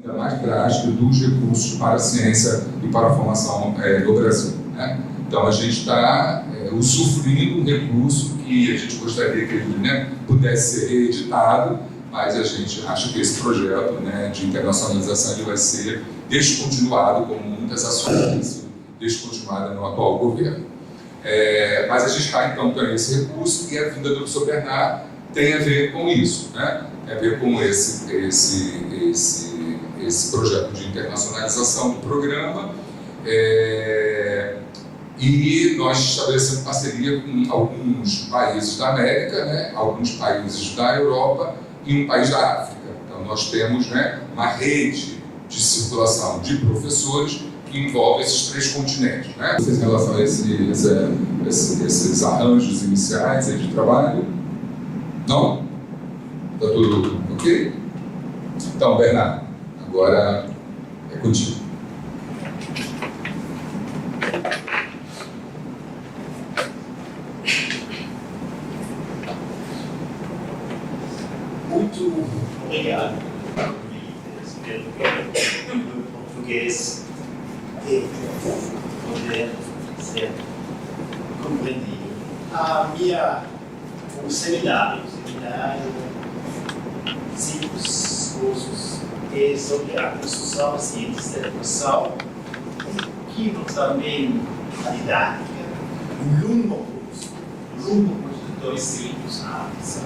da mais drástica dos recursos para a ciência e para a formação no Brasil, né? Então, a gente está usufruindo um recurso que a gente gostaria que ele, né, pudesse ser reeditado, mas a gente acha que esse projeto, né, de internacionalização ele vai ser descontinuado, como muitas ações têm sido descontinuadas no atual governo. Mas a gente está, então, com esse recurso, e a vinda do professor Bernard tem a ver com isso, né? Tem a ver com esse projeto de internacionalização do programa, e nós estabelecemos parceria com alguns países da América, né, alguns países da Europa e um país da África. Então, nós temos, né, uma rede de circulação de professores que envolve esses 3 continentes, né? Vocês, em relação a esses arranjos iniciais aí de trabalho? Não? Está tudo ok? Então, Bernardo, agora é contigo. Muito obrigado. Espero que o português poder ser compreendido. O seminário, 5 cursos é sobre a construção de ciências da educação, que também a didática, um longo curso de 200 anos,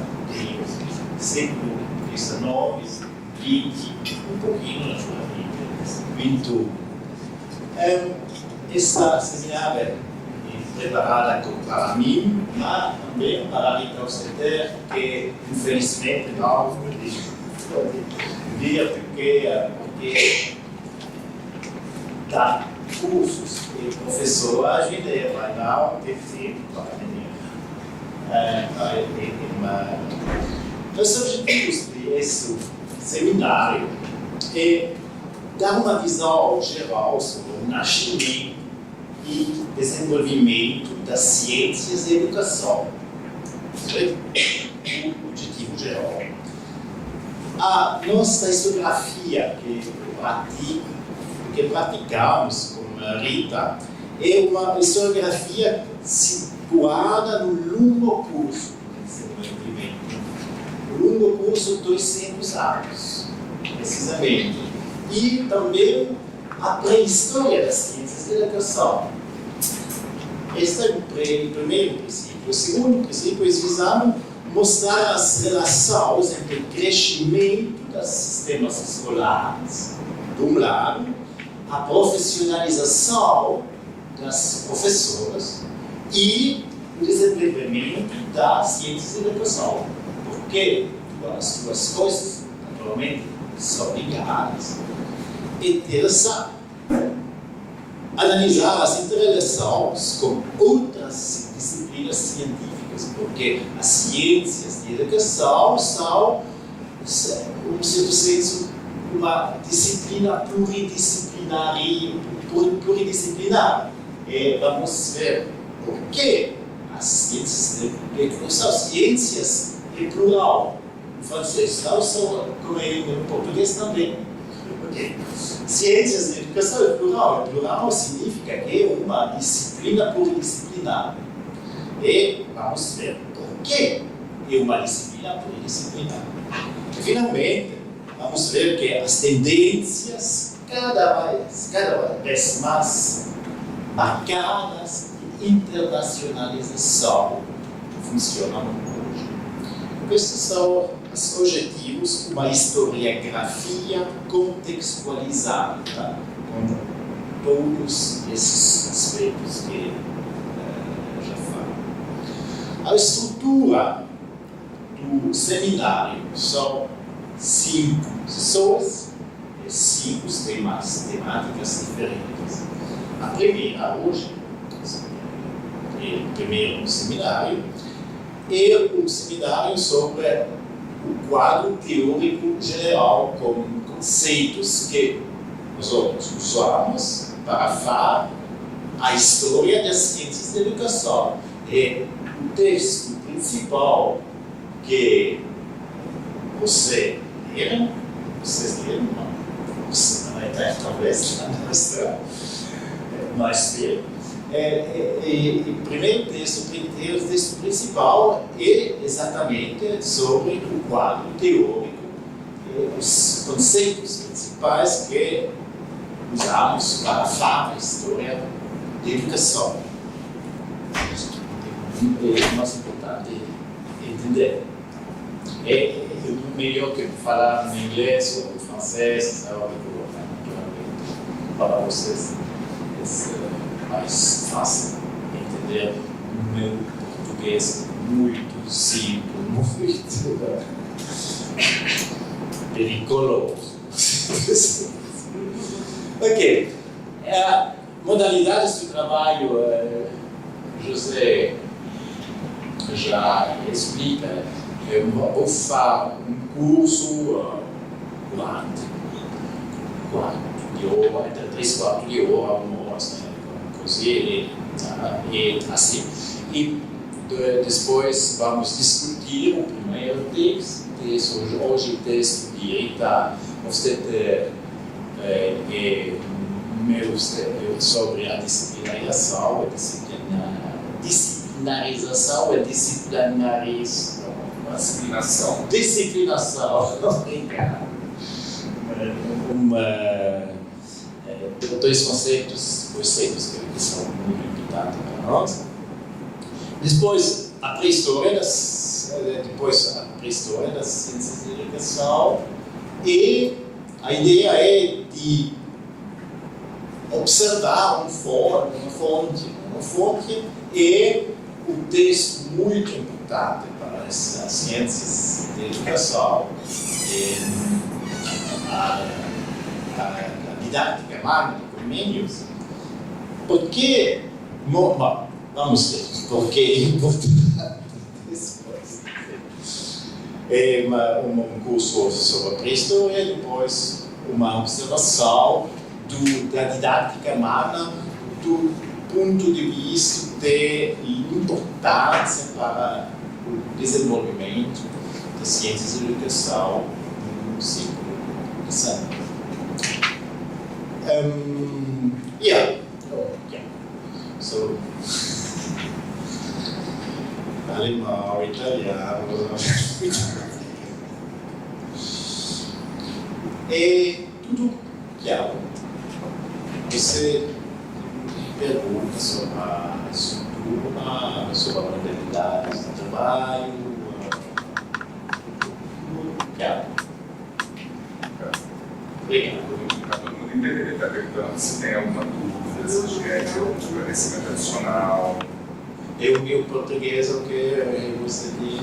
século XIX, XX, um pouquinho na sua vida, 21. Esta seminário é preparada para mim, mas também para a Rita Osteter, que infelizmente não vir porque dá cursos e professoragem, ela não tem tempo para venir. Os objetivos desse seminário é dar uma visão geral sobre o nascimento e desenvolvimento das ciências e educação. Isso é o objetivo geral. A nossa historiografia que praticamos com a Rita é uma historiografia situada no longo curso de desenvolvimento. O longo curso, 200 anos, precisamente. E também a pré-história das ciências da educação. Este é o primeiro princípio. O segundo princípio é visando mostrar as relações entre o crescimento dos sistemas escolares, de um lado, a profissionalização das professoras e o desenvolvimento das ciências da educação. Porque as duas coisas, naturalmente, são ligadas. É interessante analisar as interrelações com outras disciplinas científicas, porque as ciências de educação são, em certo senso, uma disciplina pluridisciplinar. E vamos ver por que as ciências de educação, ciências é plural. Em francês, não só como em português também. Okay. Ciências de educação é plural. Plural significa que é uma disciplina pluridisciplinar. E vamos ver por que é uma disciplina pluridisciplinar. E, finalmente, vamos ver que as tendências cada vez mais marcadas de internacionalização funcionam hoje. Esses são os objetivos, uma historiografia contextualizada, com todos esses aspectos que já falo. A estrutura do seminário são 5 sessões e 5 temáticas diferentes. A primeira, hoje, é o primeiro seminário, é um seminário sobre o quadro teórico geral, com conceitos que nós usamos para falar a história das ciências da educação. E o texto principal que vocês leram, talvez na nossa maestria. O primeiro texto, o texto principal é exatamente sobre o quadro teórico, os conceitos principais que usamos para falar a história da educação. É mais importante entender. É melhor que falar em inglês ou em francês, para vocês é mais fácil entender. O meu português é muito simples, muito perigoso. Ok. Modalidades do trabalho, José já explica. Eu vou fazer um curso grande, 4 de hora, entre 3 e 4 de hora, 1 hora, assim, assim. E depois vamos discutir o primeiro texto. Hoje o texto de Rita Hofstetter é sobre a disciplinarização, disciplinação. Obrigado. Dois conceitos que são muito importantes para nós. Depois, a pré-história das ciências de educação, e a ideia é de observar uma fonte é um texto muito importante para as ciências de educação, a didática magna de Comenius. Porque, vamos ver, porque é importante um curso sobre a pré-história, depois uma observação da didática magna do ponto de vista da importância para o desenvolvimento das ciências de educação no século XIX. So, alemão, italiano, é tudo claro. Você pergunta sobre a estrutura, sobre a modalidade do trabalho, claro. Obrigado. Para todo mundo entender, está perguntando se tem alguma dúvida, se quer algum esclarecimento adicional. O meu português é o que você tem.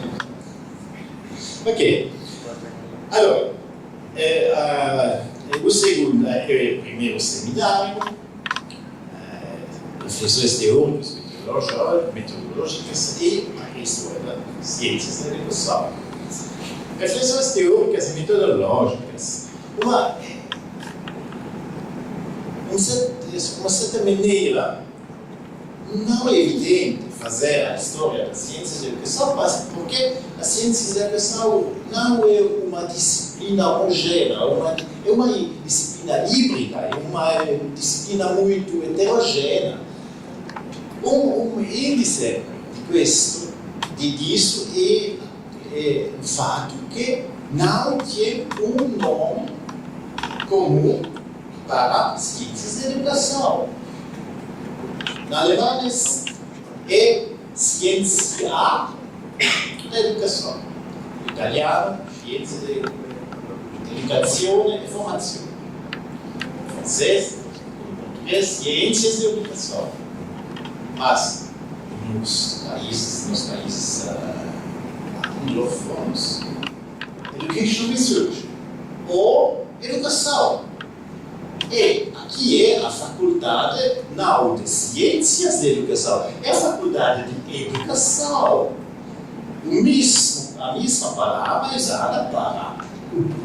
Ok. Allora, o segundo é o primeiro seminário, reflexões teóricas, metodológicas e a história das ciências da educação. Reflexões teóricas e metodológicas. Uma certa maneira, não é evidente fazer a história das ciências da educação, porque a ciência da educação não é uma disciplina homogênea, é uma disciplina híbrida, é uma disciplina muito heterogênea. Um índice disso é o fato que não tem um nome comum para ciências da educação. Na Alemanha é ciência da educação. No italiano, ciência da educação e formação. No francês, no português, ciências da educação. Mas nos países anglófonos, education research ou educação. E aqui é a faculdade, não de ciências de educação, é a faculdade de educação. A mesma palavra é usada para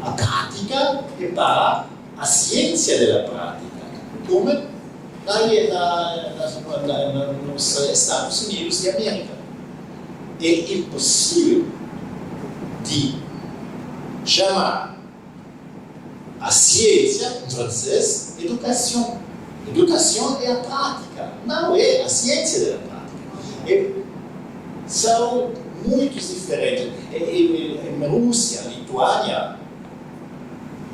a prática e para a ciência da prática, como nos Estados Unidos de América. É impossível de chamar a ciência, em francês, educação. Educação é a prática, não é a ciência da prática. São muito diferentes. Em Rússia, Lituânia,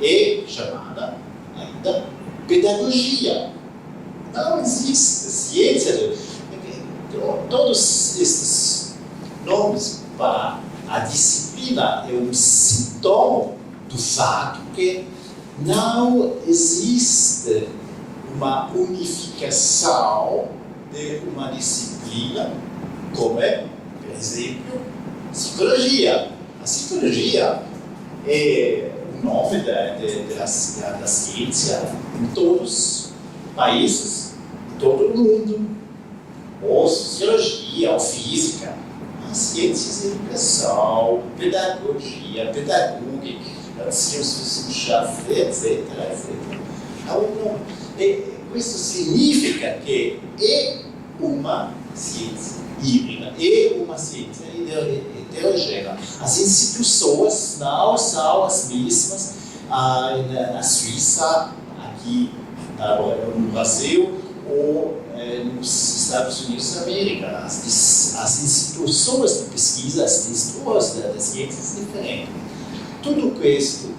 é chamada ainda pedagogia. Não existe ciência. Todos estes nomes para a disciplina é um sintoma do fato que não existe uma unificação de uma disciplina como é, por exemplo, psicologia. A psicologia é o nome da ciência em todos os países, em todo o mundo. Ou sociologia, ou física, as ciências de educação, pedagogia, pedagógica, ciências de chave, etc. Então, isso significa que é uma ciência híbrida, é uma ciência heterogênea. As instituições não são as mesmas na Suíça, aqui no Brasil, ou nos Estados Unidos da América. As instituições de pesquisa, as instituições das ciências diferentes. Tudo isso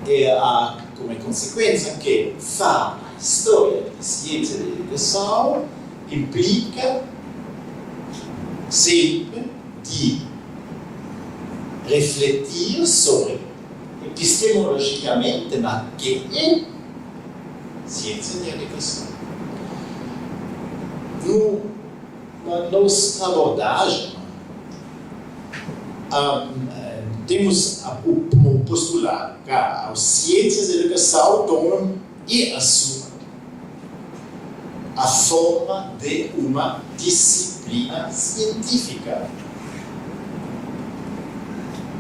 é como consequência que a história da ciência da educação implica sempre de refletir sobre epistemologicamente na que é ciência da educação. Na nossa abordagem, temos o postulado que as ciências da educação tomam e assumem a forma de uma disciplina científica.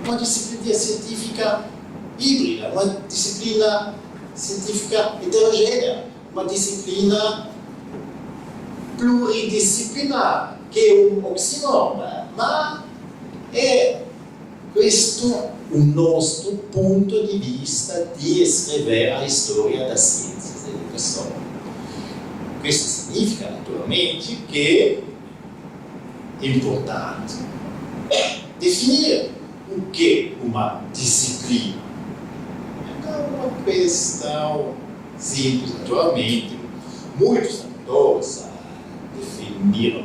Uma disciplina científica híbrida, uma disciplina científica heterogênea, uma disciplina pluridisciplinar, que é um oxímoron, mas é questo o nosso ponto de vista de escrever a história das ciências da educação. Questo significa, naturalmente, que é importante definir o que é uma disciplina. Então, é uma questão simples, naturalmente. Muitos autores definiram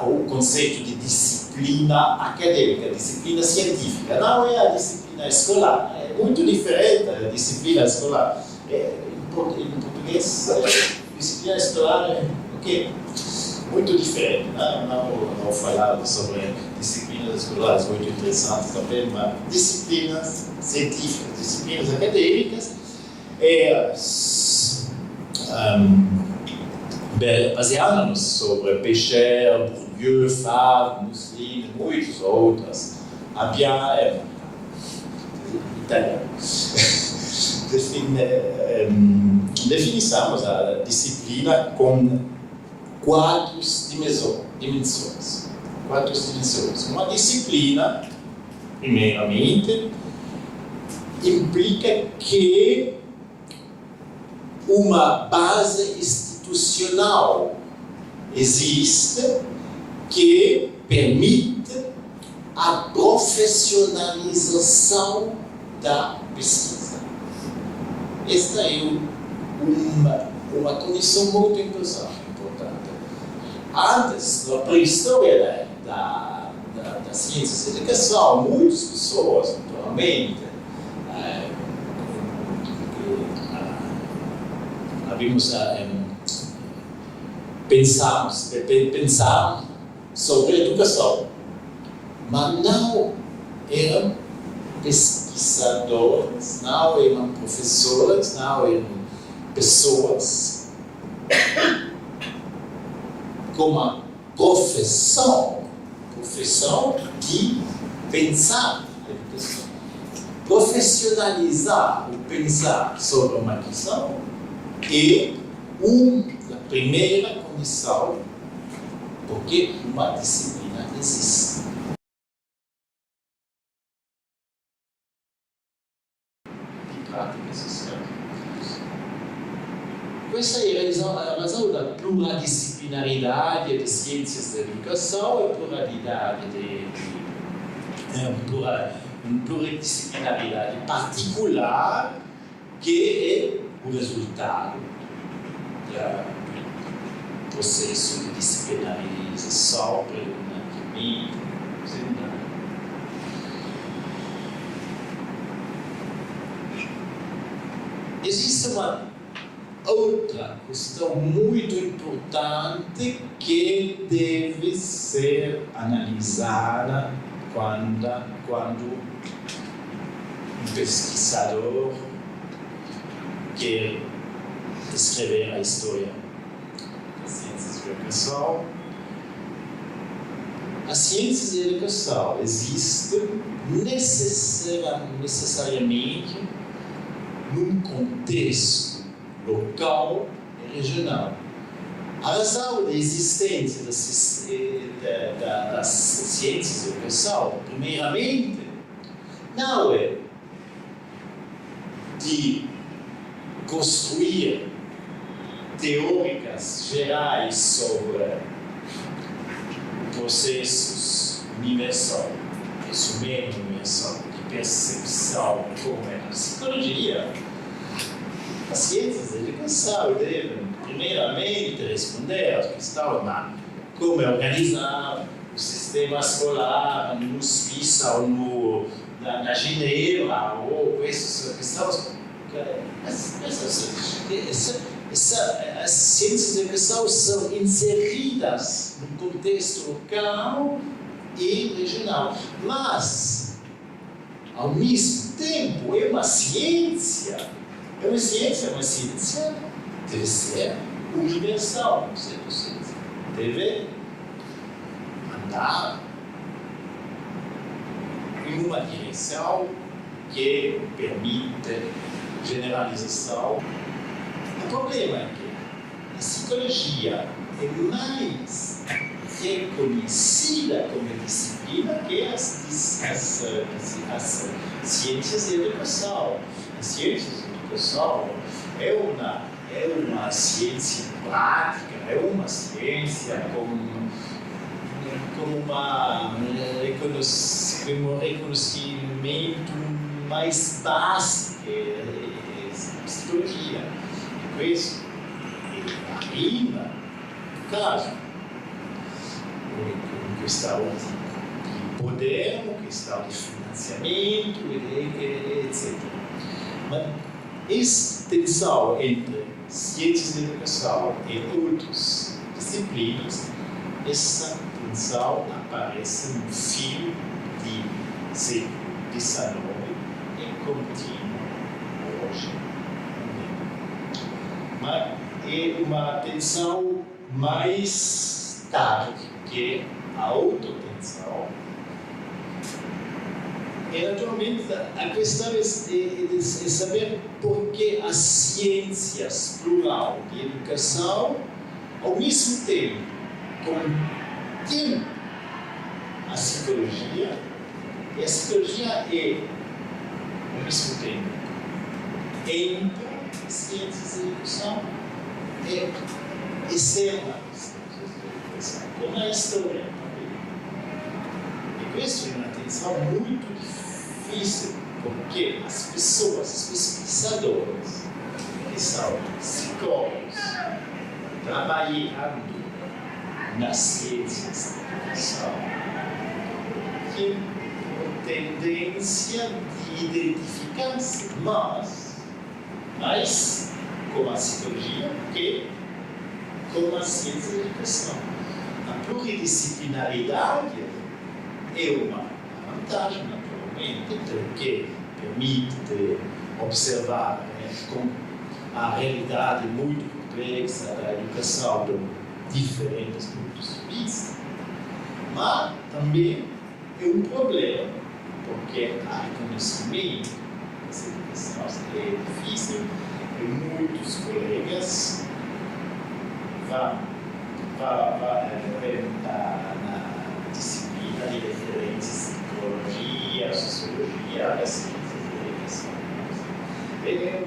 o conceito de disciplina acadêmica, disciplina científica. Não é a disciplina escolar, é muito diferente da disciplina escolar. Em português, disciplina escolar é muito diferente. Não vou falar sobre disciplinas escolares muito interessantes também, mas disciplinas científicas, disciplinas acadêmicas, baseadas sobre Pécher, Bourdieu, Favre, Mussolini, muitos outros. Abbiamo italiano. Definissamos a disciplina com quatro dimensões. Uma disciplina, primeiramente, implica que uma base institucional existe que permite a profissionalização da pesquisa. Esta é uma condição muito importante. Antes, na pré-história das ciências da educação, muitas pessoas, naturalmente, pensaram sobre educação, mas não eram pesquisadores, não eram professores, não eram pessoas com uma profissão de pensar a educação. Profissionalizar o pensar sobre uma questão é a primeira condição porque uma disciplina existe. científicos. Questa è a razão da pluridisciplinaridade de ciências da educação e pluridisciplinaridade particular que é o resultado do processo de disciplinarização predominantemente secundário. Existe uma outra questão muito importante que deve ser analisada quando um pesquisador quer escrever a história das ciências de educação. As ciências de educação existem necessariamente num contexto local e regional. A razão da existência das ciências de educação, primeiramente, não é de construir teóricas gerais sobre processos universais, resumendo universal, de percepção, como é a psicologia. As ciências da educação devem, primeiramente, responder às questões como é organizar o sistema escolar no Suíça ou na Genebra, ou essas questões. As ciências da educação são inseridas no contexto local e regional, mas, ao mesmo tempo, é uma ciência deve ser universal, deve andar em uma direção que permite generalização. O problema é que a psicologia é mais reconhecida como disciplina que as ciências de educação. As ciências de educação é uma ciência prática, é uma ciência como um reconhecimento mais básico da psicologia. E questo arriva, no caso, uma questão de poder, uma questão de financiamento, etc. Mas essa tensão entre ciências de educação e outras disciplinas, essa tensão aparece no fim de século XIX e continua hoje. Mas é uma tensão mais tarde que a outra tensão. E, naturalmente, a questão é saber por que as ciências plural de educação, ao mesmo tempo, contêm a psicologia, e a psicologia é, ao mesmo tempo, entre as ciências de educação e externa às ciências de educação, como a história também. E isso é uma tensão muito difícil, porque as pessoas, os pesquisadores, que são psicólogos, trabalhando nas ciências da educação, têm tendência de identificar-se mais com a psicologia que com a ciência da educação. A pluridisciplinaridade é uma vantagem, naturalmente, porque permite observar a realidade muito complexa da educação de diferentes pontos de vista, mas também é um problema, porque o reconhecimento dessa educação é difícil e muitos colegas vão na disciplina de referências de psicologia, sociologia, as ciências de educação. é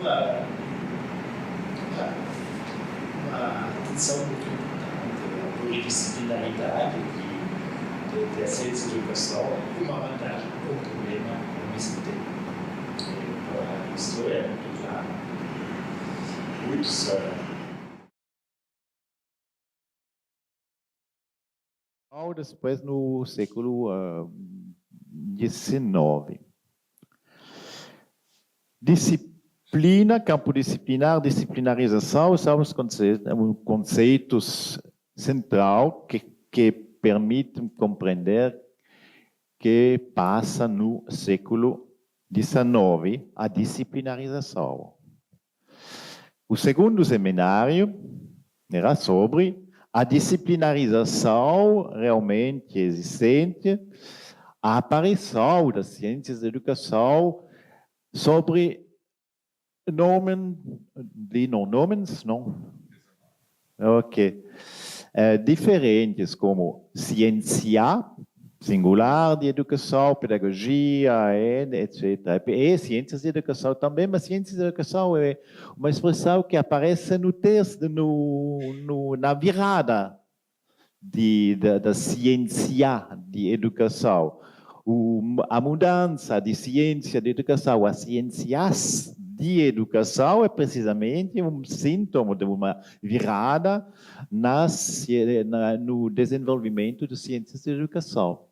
uma atenção muito importante, a pluridisciplinaridade que a ciência da educação é uma vantagem e um problema ao mesmo tempo. Isso é muito claro. Muitos depois no século XIX. Disciplina, campo disciplinar, disciplinarização são os conceitos centrais que permitem compreender que passa no século XIX a disciplinarização. O segundo seminário era sobre a disciplinarização realmente existente, a aparição das ciências da educação sobre nomes, não? Ok. Diferentes como ciência, singular de educação, pedagogia, etc. E ciências de educação também, mas ciências de educação é uma expressão que aparece no texto, na virada da ciência de educação. A mudança de ciência de educação a ciências de educação é precisamente um síntoma de uma virada no desenvolvimento de ciências de educação.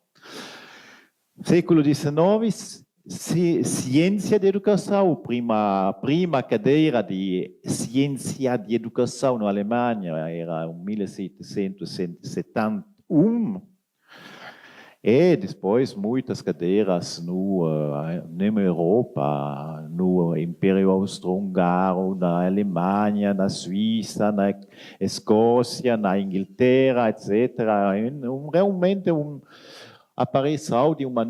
Século XIX, ciência de educação, prima cadeira de ciência de educação na Alemanha era em 1771, e depois muitas cadeiras na Europa, no Império Austro-Húngaro, na Alemanha, na Suíça, na Escócia, na Inglaterra, etc. Realmente aparição de uma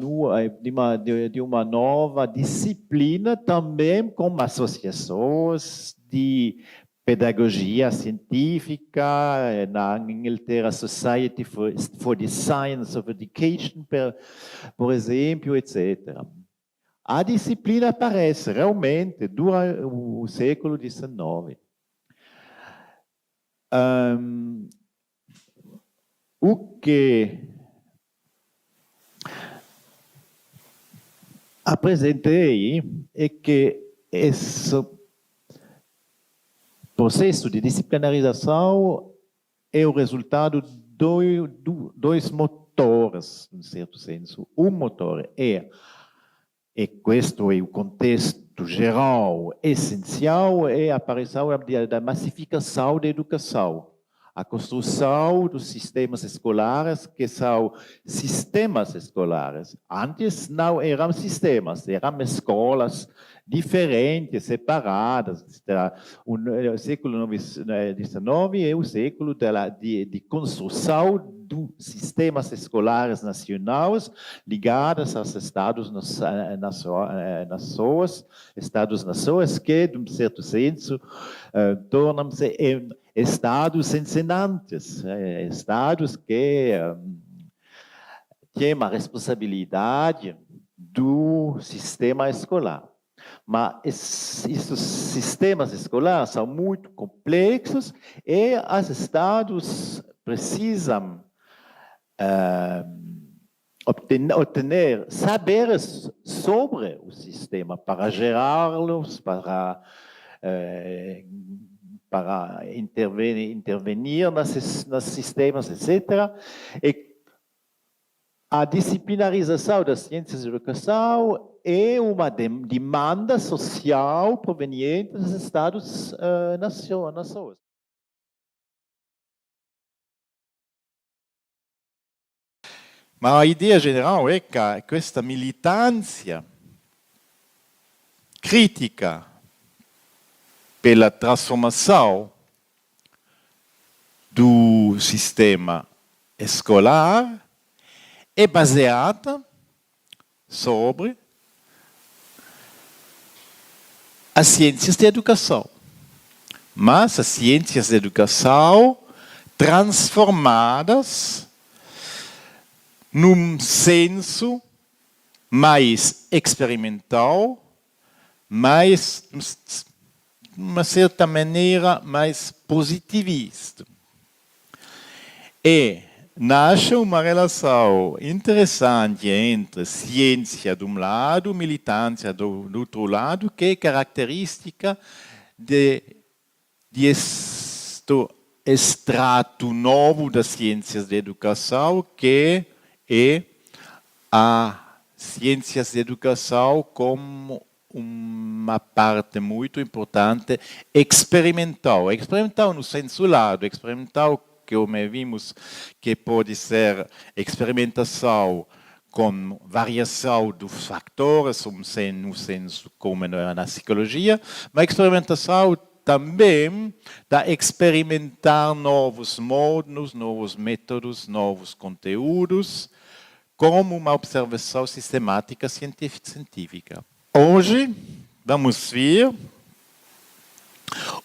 nova disciplina, também com associações de pedagogia científica, na Inglaterra, Society for the Science of Education, por exemplo, etc. A disciplina aparece realmente durante o século XIX. O que apresentei é que esse processo de disciplinarização é o resultado de dois motores, em certo senso. Um motor e questo é o contexto geral essencial, é a aparição da massificação da educação. A construção dos sistemas escolares, que são sistemas escolares. Antes não eram sistemas, eram escolas diferentes, separadas. O século XIX é o século de construção dos sistemas escolares nacionais ligados aos Estados-nações, que, de um certo senso, tornam-se estados ensinantes, estados que têm a responsabilidade do sistema escolar. Mas esses sistemas escolares são muito complexos e os estados precisam obter saberes sobre o sistema para gerá-los, para intervenir nos sistemas, etc. E a disciplinarização das ciências de educação é uma demanda social proveniente dos Estados-nações. Mas a ideia geral é que esta militância crítica pela transformação do sistema escolar é baseada sobre as ciências de educação. Mas as ciências de educação transformadas num senso mais experimental, mais, de uma certa maneira, mais positivista. E nasce uma relação interessante entre ciência de um lado, militância do outro lado, que é característica de este extrato novo das ciências da educação, que é a ciências da educação como uma parte muito importante experimental. Experimental no senso lado, experimental que como vimos que pode ser experimentação com variação dos fatores, no senso como na psicologia, mas experimentação também da experimentar novos modos, novos métodos, novos conteúdos, como uma observação sistemática científica. Hoje, vamos ver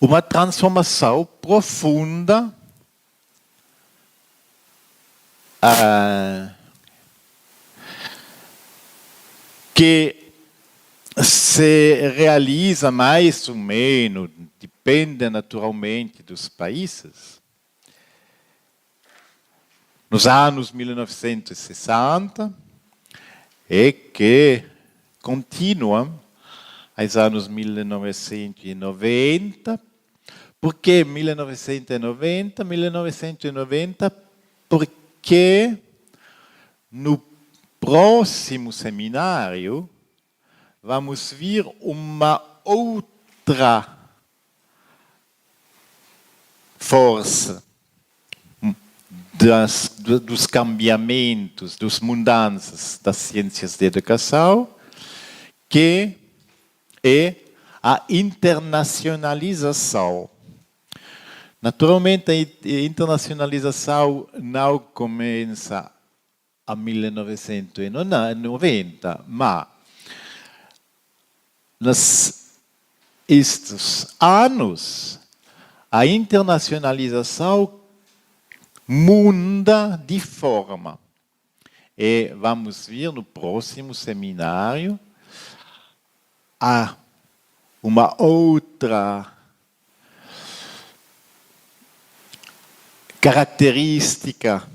uma transformação profunda que se realiza mais ou menos, depende naturalmente dos países, nos anos 1960 e que continua aos anos 1990. Por que 1990? 1990 porque no próximo seminário vamos ver uma outra força dos cambiamentos, das mudanças das ciências da educação, que é a internacionalização. Naturalmente, a internacionalização não começa a 1990, mas nestes anos, a internacionalização muda de forma. E vamos ver no próximo seminário uma outra característica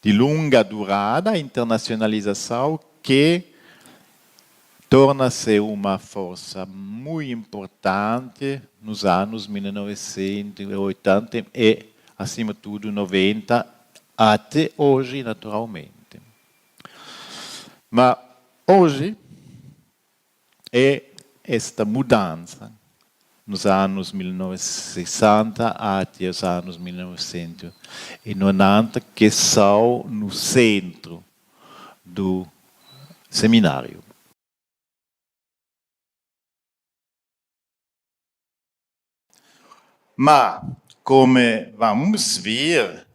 de longa durada, a internacionalização, que torna-se uma força muito importante nos anos 1980 e, acima de tudo, 90, até hoje, naturalmente. Mas hoje é esta mudança nos anos 1960 até os anos 1990 que são no centro do seminário. Mas, como vamos ver,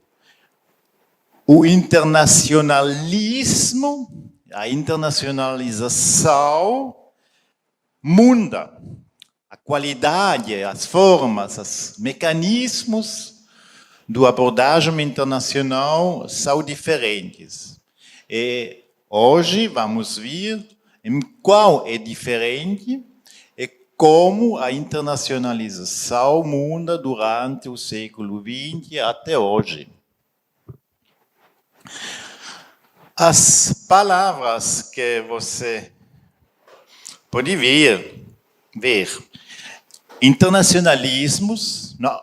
o internacionalismo, a internacionalização muda. A qualidade, as formas, os mecanismos da abordagem internacional são diferentes. E hoje vamos ver em qual é diferente e como a internacionalização muda durante o século XX até hoje. As palavras que você pode ver. Internacionalismos. Não.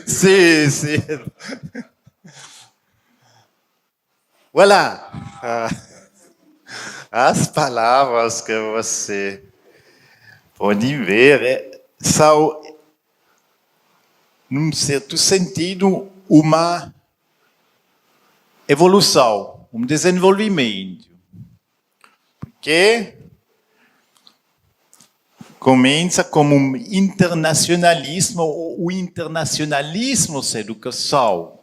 Sim, sim. Voilà. As palavras que você pode ver são, num certo sentido, uma evolução, um desenvolvimento. Que começa como um internacionalismo, o internacionalismo da educação.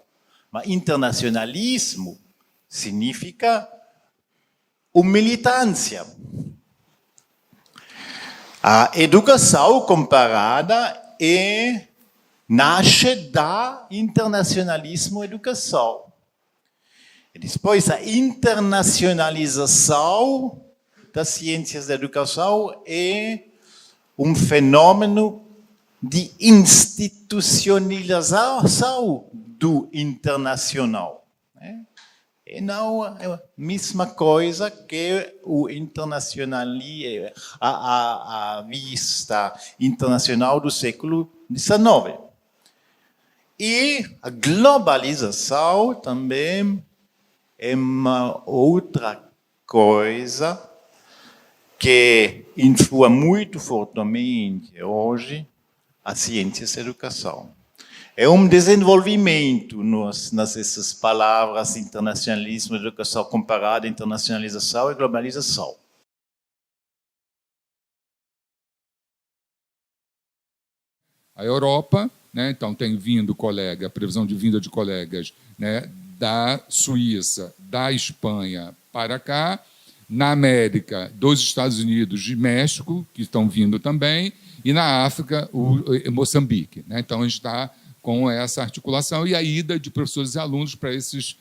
Mas internacionalismo significa militância. A educação comparada nasce da internacionalismo educação. E depois a internacionalização das ciências da educação é fenômeno de institucionalização do internacional. E não é a mesma coisa que a vista internacional do século XIX. E a globalização também é uma outra coisa que influi muito fortemente hoje as ciências da educação. É desenvolvimento nessas palavras internacionalismo, educação comparada, internacionalização e globalização. A Europa, né, então tem vindo a previsão de vinda de colegas, né, da Suíça, da Espanha para cá, na América, dos Estados Unidos, de México, que estão vindo também, e na África, Moçambique. Né? Então, a gente está com essa articulação e a ida de professores e alunos para esses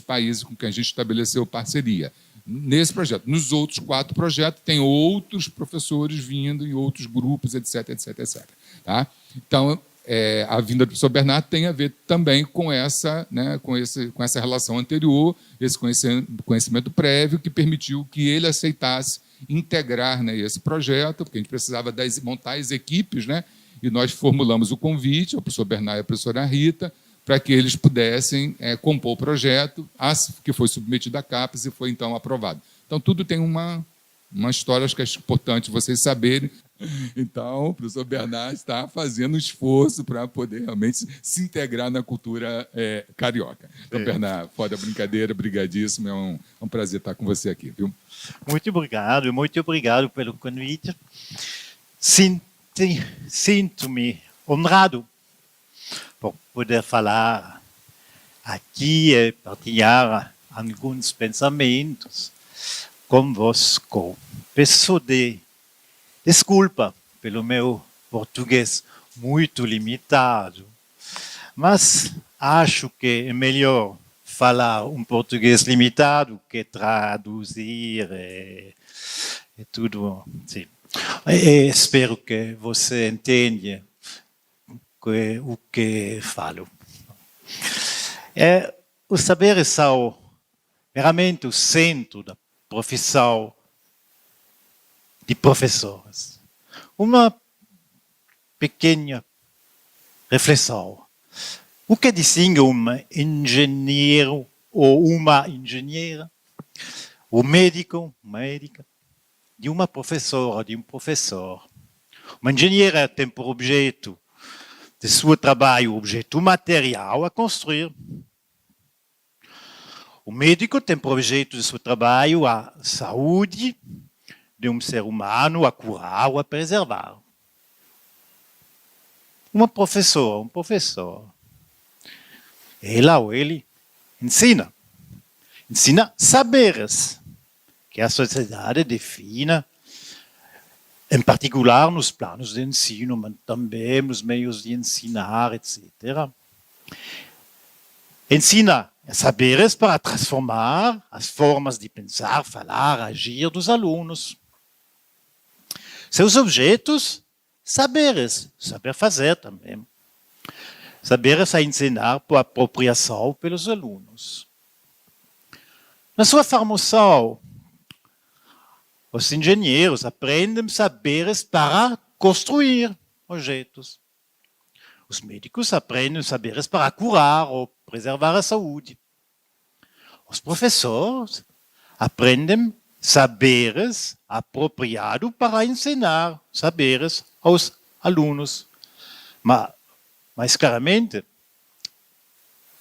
países com quem a gente estabeleceu parceria. Nesse projeto. Nos outros 4 projetos, tem outros professores vindo em outros grupos, etc, etc, etc. Tá? Então, a vinda do professor Bernardo tem a ver também com essa relação anterior, esse conhecimento prévio que permitiu que ele aceitasse integrar, né, esse projeto, porque a gente precisava montar as equipes, né, e nós formulamos o convite ao professor Bernardo e à professora Rita para que eles pudessem compor o projeto, que foi submetido à CAPES e foi, então, aprovado. Então, tudo tem uma história, acho que é importante vocês saberem. Então, o professor Bernardo está fazendo um esforço para poder realmente se integrar na cultura carioca. Então, Bernardo, fora a brincadeira, brigadíssimo, é um prazer estar com você aqui, viu? Muito obrigado pelo convite. Sinto-me honrado por poder falar aqui e partilhar alguns pensamentos convosco. Peço desculpa pelo meu português muito limitado, mas acho que é melhor falar português limitado que traduzir e tudo. Sim. E espero que você entenda o que falo. Os saberes são realmente o centro da profissão de professores. Uma pequena reflexão. O que distingue engenheiro ou uma engenheira, o médica, de uma professora, de um professor? Uma engenheira tem por objeto de seu trabalho, objeto material a construir. O médico tem por objeto de seu trabalho a saúde de um ser humano, a curar ou a preservar. Um professor, ela ou ele ensina saberes que a sociedade defina, em particular nos planos de ensino, mas também nos meios de ensinar, etc. Ensina saberes para transformar as formas de pensar, falar, agir dos alunos. Seus objetos, saberes, saber fazer também. Saberes a ensinar por apropriação pelos alunos. Na sua formação, os engenheiros aprendem saberes para construir objetos. Os médicos aprendem saberes para curar ou preservar a saúde. Os professores aprendem saberes apropriados para ensinar saberes aos alunos. Mas claramente,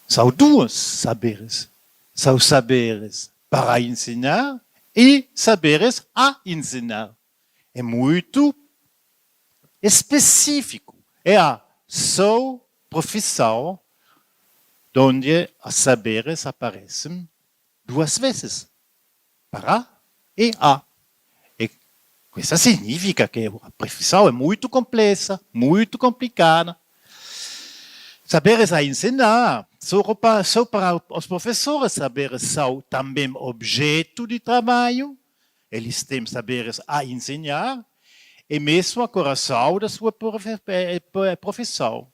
são dois saberes. São saberes para ensinar e saberes a ensinar. É muito específico. É a sua profissão onde os saberes aparecem 2 vezes. Para e a. E isso significa que a profissão é muito complexa, muito complicada. Saberes a ensinar, só para os professores, saberes são também objeto de trabalho, eles têm saberes a ensinar, e mesmo a coração da sua profissão.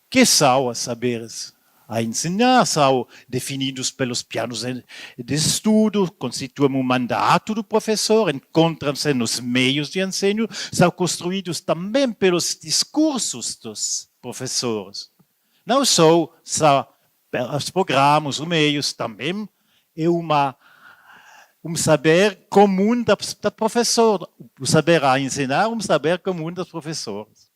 Que são os saberes a ensinar? São definidos pelos planos de estudo, constituem um mandato do professor, encontram-se nos meios de ensino, são construídos também pelos discursos dos professores. Não só os programas, os meios, também é um saber comum da professor, o saber a ensinar, um saber comum dos professores.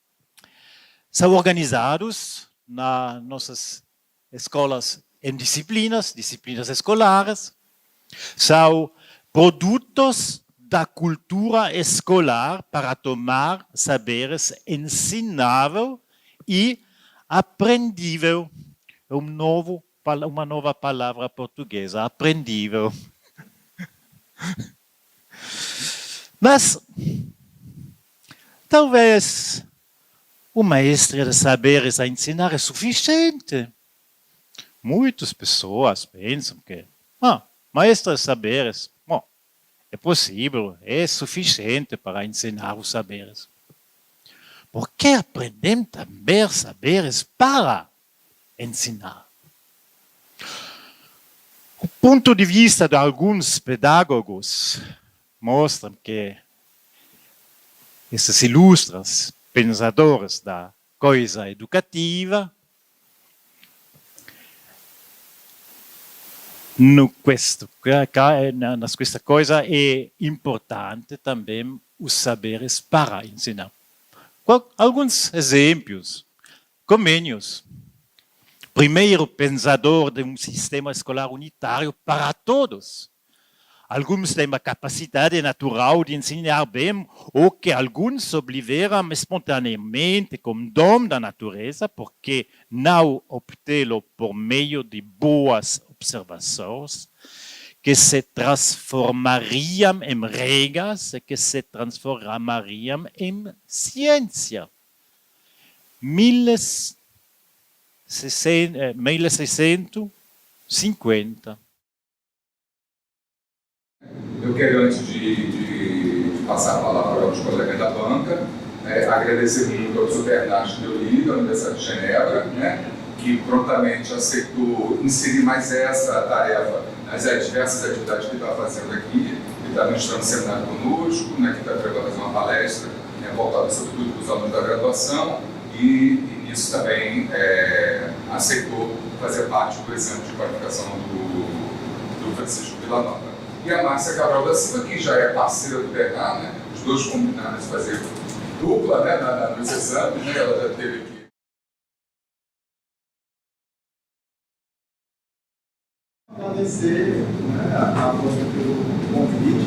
São organizados nas nossas escolas em disciplinas escolares, são produtos da cultura escolar para tomar saberes ensinável e aprendível. Uma nova palavra portuguesa, aprendível. Mas, talvez, o mestre de saberes a ensinar é suficiente. Muitas pessoas pensam que, mestre de saberes, é possível, é suficiente para ensinar os saberes. Por que aprendemos também saberes para ensinar? O ponto de vista de alguns pedagogos mostra que esses ilustres pensadores da coisa educativa nesta coisa é importante também os saberes para ensinar. Alguns exemplos. Comênios. Primeiro pensador de um sistema escolar unitário para todos. Alguns têm a capacidade natural de ensinar bem, ou que alguns obliveram espontaneamente como dom da natureza, porque não obtê-lo por meio de boas observações, que se transformariam em regras e que se transformariam em ciência. 1650. Eu quero, antes de passar a palavra aos colegas da banca, agradecer muito ao professor Bernard Deoli, da Universidade de Genebra, que prontamente aceitou inserir mais essa tarefa nas diversas atividades que ele está fazendo aqui. Ele está ministrando seminário conosco, que está para fazer uma palestra voltada sobretudo para os alunos da graduação, e nisso também aceitou fazer parte do exame de qualificação do Francisco Villanova. E a Márcia Cabral da Silva, que já é parceira do Bernard, os dois combinaram de fazer dupla nos exames, ela já teve aqui. Agradecer a você pelo convite,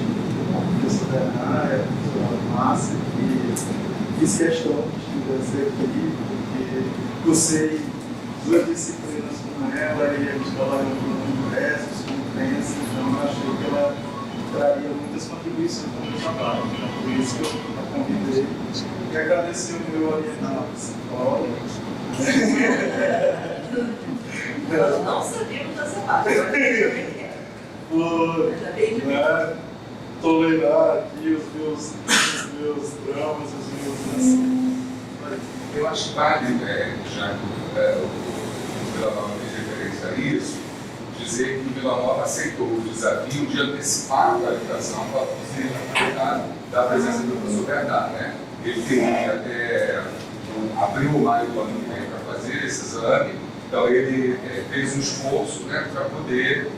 ao professor Bernard, a professora Márcia, que fiz questão de estar aqui, porque cursei 2 disciplinas com ela e a gente trabalhou com congressos, conferências, então eu achei que ela traria muitas contribuições para o meu trabalho. Por isso que eu a convidei. E agradecer o meu orientador psicólogo. Nós não sabemos dessa parte. Por tolerar aqui os meus dramas, os meus Eu acho que vale, já que o Villanova fez referência a isso, dizer que o Villanova aceitou o desafio de antecipar a qualificação para poder aproveitar da presença do professor Bernard. Ele teria até abril ou maio do ano que vem para fazer esse exame, então ele fez um esforço para poder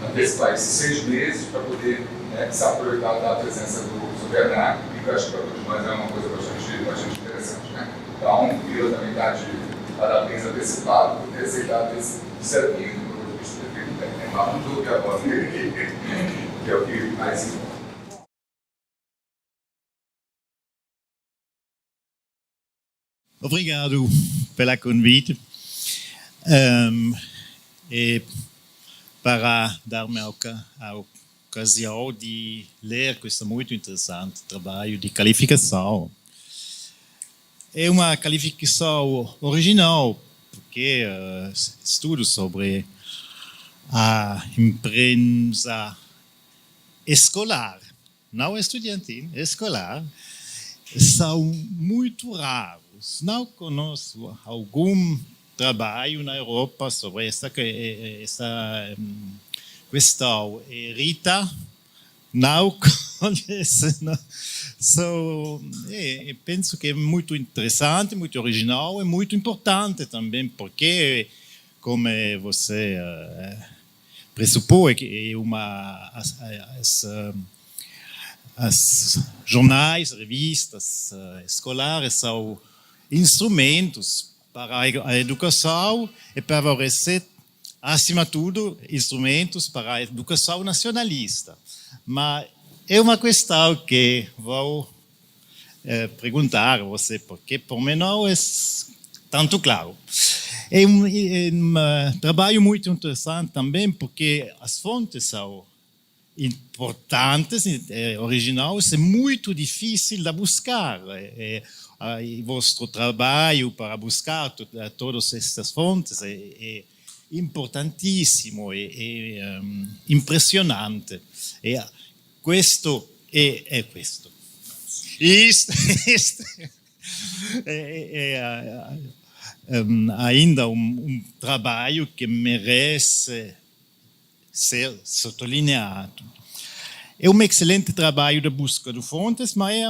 antecipar esses 6 meses, para poder se aproveitar da presença do professor Bernard, e que eu acho que para todos nós é uma coisa bastante interessante. Então, eu também dar de parabéns antecipado por ter aceitado esse desafio. Vamos do que agora, que é o que mais importa. Obrigado pelo convite. E para dar-me a ocasião de ler este muito interessante trabalho de qualificação. é uma qualificação original, porque estudos sobre a imprensa escolar, não estudantil, escolar, são muito raros. Não conosco algum trabalho na Europa sobre essa questão. Rita não conhece. Não. Penso que é muito interessante, muito original e muito importante também, porque, como você pressupõe, que as jornais, revistas escolares são instrumentos para a educação e para favorecer, acima de tudo, instrumentos para a educação nacionalista. Mas é uma questão que vou perguntar a você, porque por mim não é tanto claro. É um trabalho muito interessante também, porque as fontes são importantes, originais, é muito difícil de buscar. Vosso trabalho para buscar todas essas fontes é importantíssimo, é impressionante. Questo è questo. Ainda trabalho que merece ser sottolineato. É um excelente trabalho de busca de fontes, mas é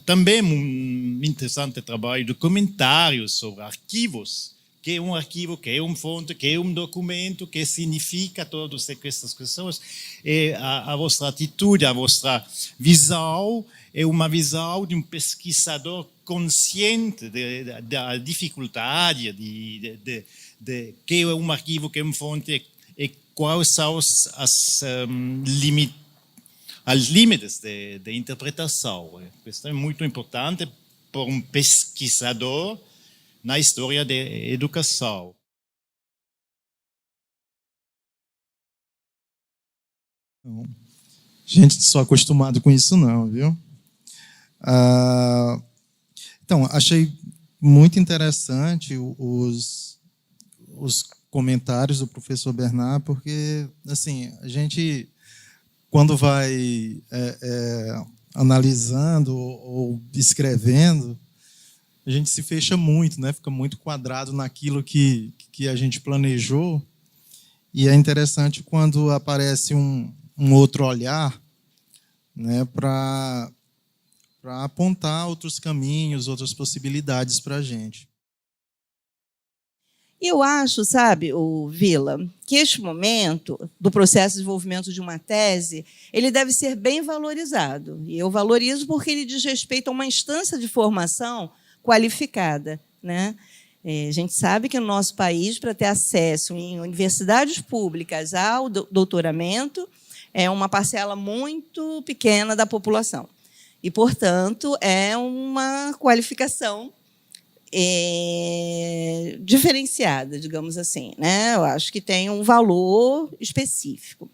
também um interessante trabalho de comentários sobre arquivos. Que é um arquivo, que é uma fonte, que é um documento, que significa todas essas questões. E a vossa atitude, a vossa visão é uma visão de um pesquisador consciente da dificuldade de que é um arquivo, que é uma fonte e quais são os limites de interpretação. Isso é muito importante para um pesquisador na história da educação. Gente, sou acostumado com isso não, viu? Então, achei muito interessante os comentários do professor Bernard, porque, assim, a gente, quando vai analisando ou escrevendo, a gente se fecha muito, né? Fica muito quadrado naquilo que a gente planejou, e é interessante quando aparece um outro olhar, né, para apontar outros caminhos, outras possibilidades para a gente. Eu acho, sabe, o Vila, que este momento do processo de desenvolvimento de uma tese, ele deve ser bem valorizado. E eu valorizo porque ele diz respeito a uma instância de formação qualificada, né? A gente sabe que no nosso país, para ter acesso em universidades públicas ao doutoramento, é uma parcela muito pequena da população. E, portanto, é uma qualificação diferenciada, digamos assim, né? Eu acho que tem um valor específico.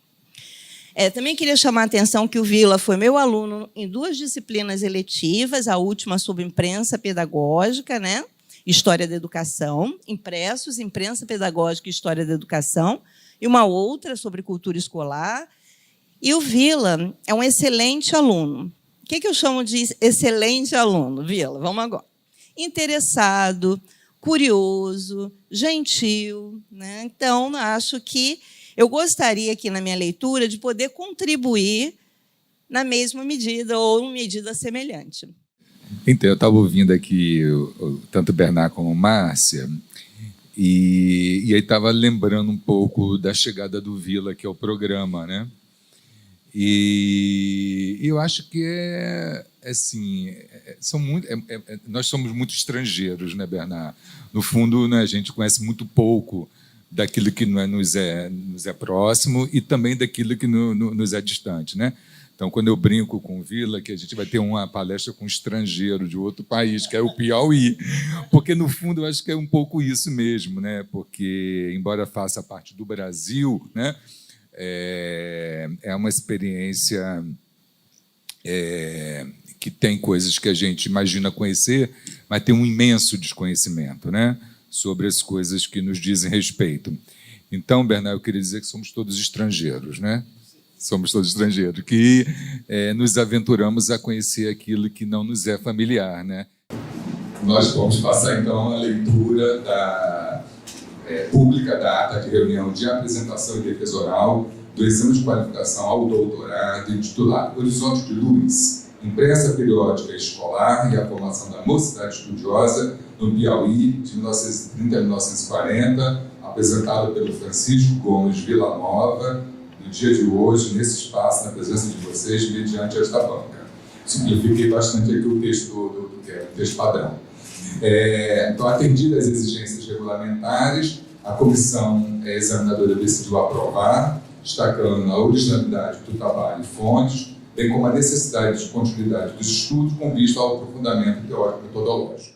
Também queria chamar a atenção que o Vila foi meu aluno em 2 disciplinas eletivas, a última sobre imprensa pedagógica, né? História da educação, impressos, imprensa pedagógica e história da educação, e uma outra sobre cultura escolar. E o Vila é um excelente aluno. O que eu chamo de excelente aluno, Vila? Vamos agora. Interessado, curioso, gentil, né? Então, acho que eu gostaria aqui na minha leitura de poder contribuir na mesma medida ou em medida semelhante. Então, eu estava ouvindo aqui tanto o Bernard como a Márcia, e aí estava lembrando um pouco da chegada do Vila aqui ao programa, né? E eu acho que nós somos muito estrangeiros, né, Bernard? No fundo, né, a gente conhece muito pouco daquilo que nos é próximo e também daquilo que nos é distante, né? Então, quando eu brinco com o Vila, que a gente vai ter uma palestra com um estrangeiro de outro país, que é o Piauí, porque, no fundo, eu acho que é um pouco isso mesmo, né? Porque, embora faça parte do Brasil, né, é uma experiência que tem coisas que a gente imagina conhecer, mas tem um imenso desconhecimento, né, sobre as coisas que nos dizem respeito. Então, Bernardo, eu queria dizer que somos todos estrangeiros, né? Somos todos estrangeiros, que nos aventuramos a conhecer aquilo que não nos é familiar, né? Nós vamos passar, então, a leitura pública da ata de reunião de apresentação e defesa oral do exame de qualificação ao doutorado intitulado Horizonte de Luz, impressa periódica escolar e a formação da mocidade estudiosa no Piauí, de 1930 a 1940, apresentada pelo Francisco Gomes Villanova, no dia de hoje, nesse espaço, na presença de vocês, mediante esta banca. Simplifiquei bastante aqui o texto do texto padrão. Então, atendidas as exigências regulamentares, a comissão examinadora decidiu aprovar, destacando a originalidade do trabalho e fontes, bem como a necessidade de continuidade dos estudos com vista ao aprofundamento teórico-metodológico.